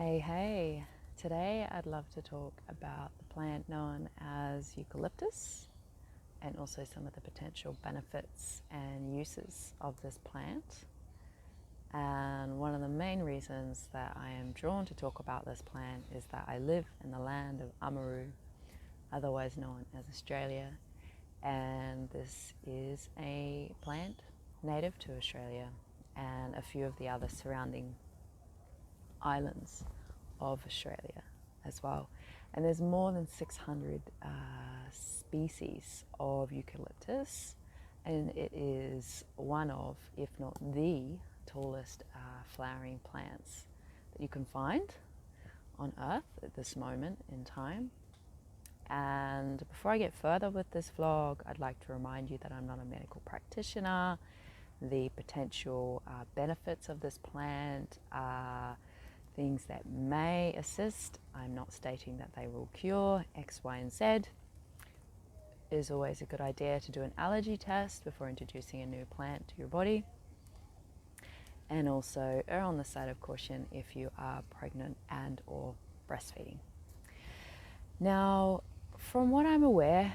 Hey, today I'd love to talk about the plant known as eucalyptus and also some of the potential benefits and uses of this plant. And one of the main reasons that I am drawn to talk about this plant is that I live in the land of Amaru, otherwise known as Australia, and this is a plant native to Australia and a few of the other surrounding islands of Australia as well. And there's more than 600 species of eucalyptus, and it is one of, if not the tallest flowering plants that you can find on earth at this moment in time. And before I get further with this vlog, I'd like to remind you that I'm not a medical practitioner. The potential benefits of this plant are things that may assist. I'm not stating that they will cure X, Y, and Z. It is always a good idea to do an allergy test before introducing a new plant to your body. And also err on the side of caution if you are pregnant and or breastfeeding. Now, from what I'm aware,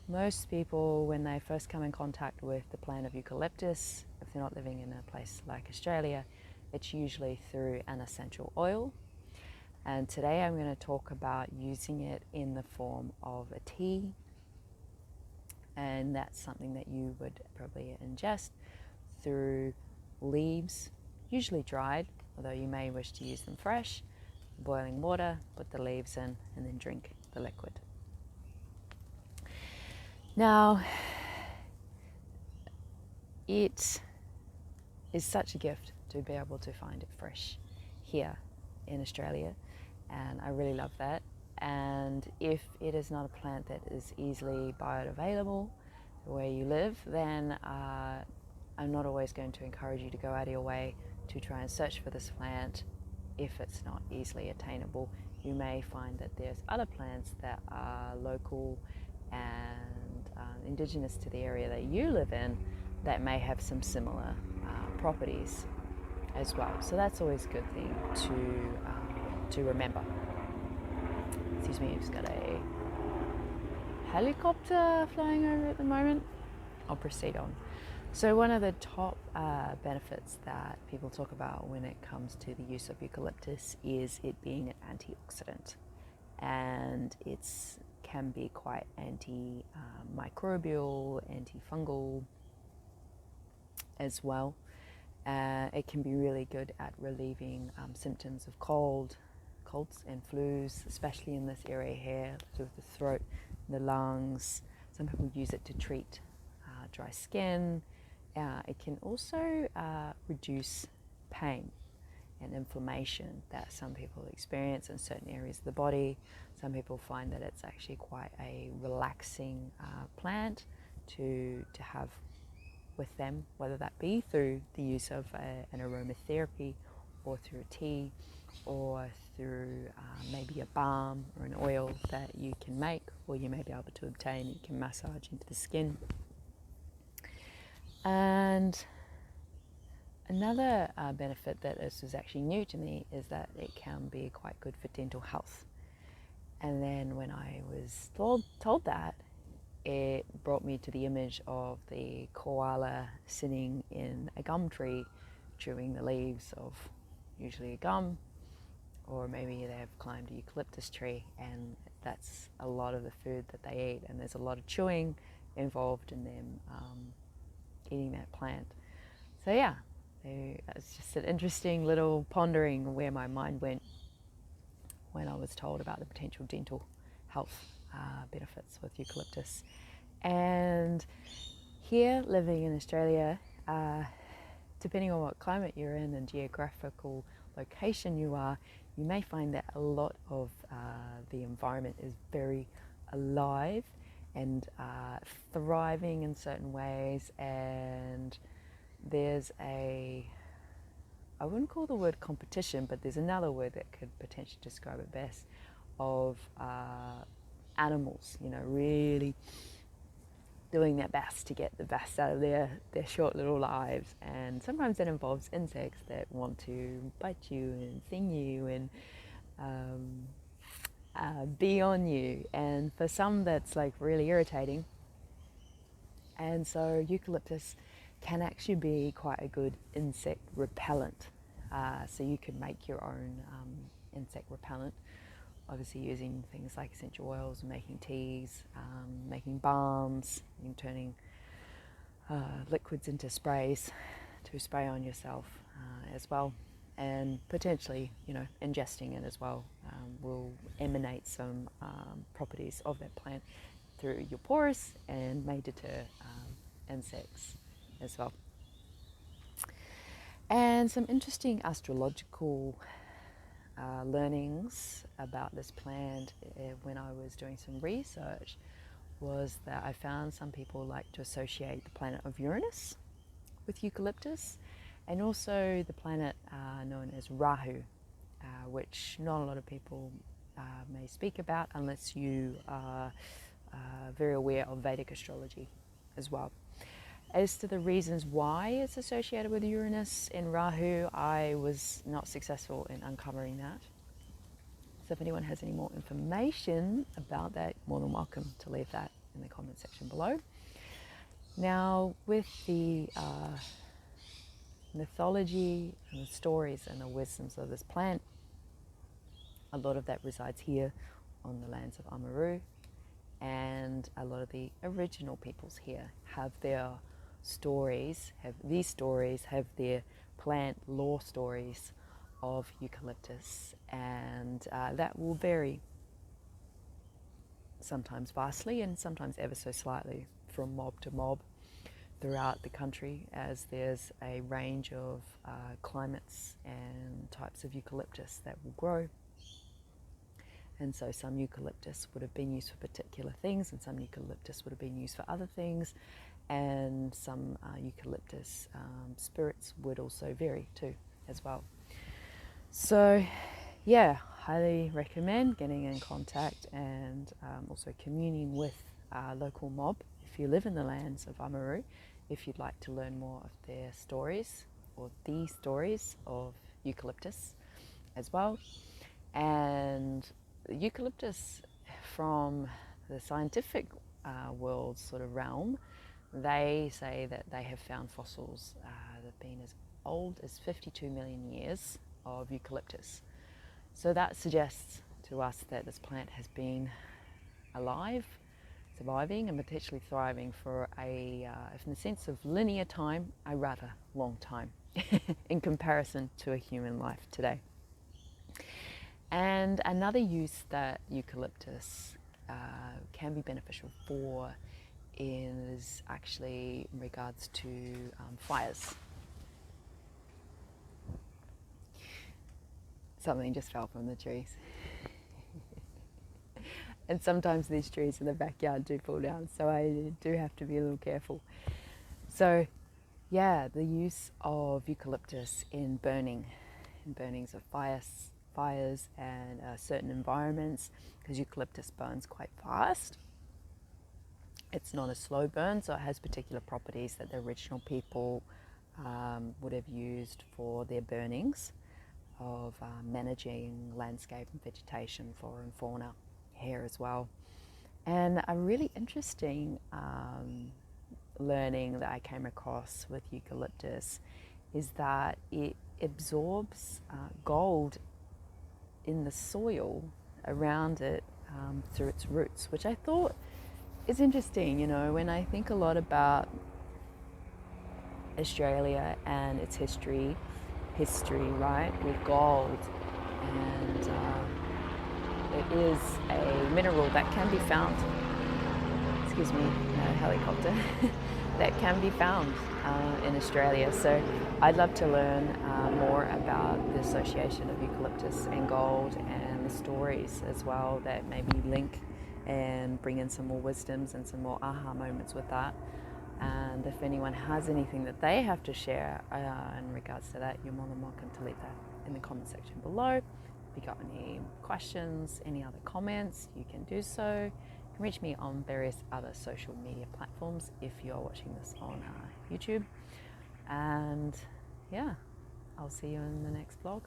most people, when they first come in contact with the plant of eucalyptus, if they're not living in a place like Australia, it's usually through an essential oil. And today I'm going to talk about using it in the form of a tea. And that's something that you would probably ingest through leaves, usually dried, although you may wish to use them fresh. Boiling water, put the leaves in, and then drink the liquid. Now, it is such a gift to be able to find it fresh here in Australia, and I really love that. And if it is not a plant that is easily bioavailable where you live, then I'm not always going to encourage you to go out of your way to try and search for this plant if it's not easily attainable. You may find that there's other plants that are local and indigenous to the area that you live in that may have some similar properties as well. So that's always a good thing to remember. Excuse me, I've just got a helicopter flying over at the moment. I'll proceed on. So one of the top benefits that people talk about when it comes to the use of eucalyptus is it being an antioxidant, and it's can be quite antimicrobial, antifungal as well. It can be really good at relieving symptoms of colds and flus, especially in this area here, with the throat, the lungs. Some people use it to treat dry skin. It can also reduce pain and inflammation that some people experience in certain areas of the body. Some people find that it's actually quite a relaxing plant to have with them, whether that be through the use of an aromatherapy or through a tea or through maybe a balm or an oil that you can make or you may be able to obtain. You can massage into the skin. And another benefit that this is actually new to me is that it can be quite good for dental health. And then when I was told that, it brought me to the image of the koala sitting in a gum tree chewing the leaves of usually a gum, or maybe they've climbed a eucalyptus tree, and that's a lot of the food that they eat, and there's a lot of chewing involved in them eating that plant. So yeah, it's just an interesting little pondering where my mind went when I was told about the potential dental health benefits with eucalyptus. And here, living in Australia, depending on what climate you're in and geographical location you are, you may find that a lot of the environment is very alive and thriving in certain ways, and there's I wouldn't call the word competition, but there's another word that could potentially describe it best, of animals, really doing their best to get the best out of their short little lives. And sometimes that involves insects that want to bite you and sting you and be on you. And for some, that's like really irritating. And so eucalyptus can actually be quite a good insect repellent. So you can make your own insect repellent, obviously using things like essential oils, making teas, making balms, and turning liquids into sprays to spray on yourself as well. And potentially, ingesting it as well will emanate some properties of that plant through your pores and may deter insects as well. And some interesting astrological learnings about this plant when I was doing some research was that I found some people like to associate the planet of Uranus with eucalyptus, and also the planet known as Rahu, which not a lot of people may speak about unless you are very aware of Vedic astrology as well. As to the reasons why it's associated with Uranus and Rahu, I was not successful in uncovering that. So if anyone has any more information about that, more than welcome to leave that in the comment section below. Now, with the mythology and the stories and the wisdoms of this plant, a lot of that resides here on the lands of Amaru, and a lot of the original peoples here have their stories, have their plant lore stories of eucalyptus, and that will vary sometimes vastly and sometimes ever so slightly from mob to mob throughout the country, as there's a range of climates and types of eucalyptus that will grow. And so some eucalyptus would have been used for particular things, and some eucalyptus would have been used for other things, and some eucalyptus spirits would also vary too as well. So yeah, highly recommend getting in contact and also communing with local mob if you live in the lands of Amaru, if you'd like to learn more of their stories or the stories of eucalyptus as well. And eucalyptus, from the scientific world sort of realm, they say that they have found fossils that have been as old as 52 million years of eucalyptus. So that suggests to us that this plant has been alive, surviving, and potentially thriving for in the sense of linear time, a rather long time in comparison to a human life today. And another use that eucalyptus can be beneficial for is actually in regards to fires. Something just fell from the trees. And sometimes these trees in the backyard do fall down, so I do have to be a little careful. So yeah, the use of eucalyptus in burnings of fires and certain environments, because eucalyptus burns quite fast. It's not a slow burn, so it has particular properties that the original people would have used for their burnings of managing landscape and vegetation, flora and fauna here as well. And a really interesting learning that I came across with eucalyptus is that it absorbs gold in the soil around it through its roots, which I thought is interesting. When I think a lot about Australia and its history, right, with gold, and it is a mineral that can be found, excuse me, a helicopter, that can be found in Australia. So I'd love to learn more about the association of eucalyptus and gold and the stories as well that maybe link and bring in some more wisdoms and some more aha moments with that. And if anyone has anything that they have to share in regards to that, you're more than welcome to leave that in the comment section below. If you got any questions, any other comments, you can do so. can reach me on various other social media platforms if you're watching this on YouTube. And yeah, I'll see you in the next vlog.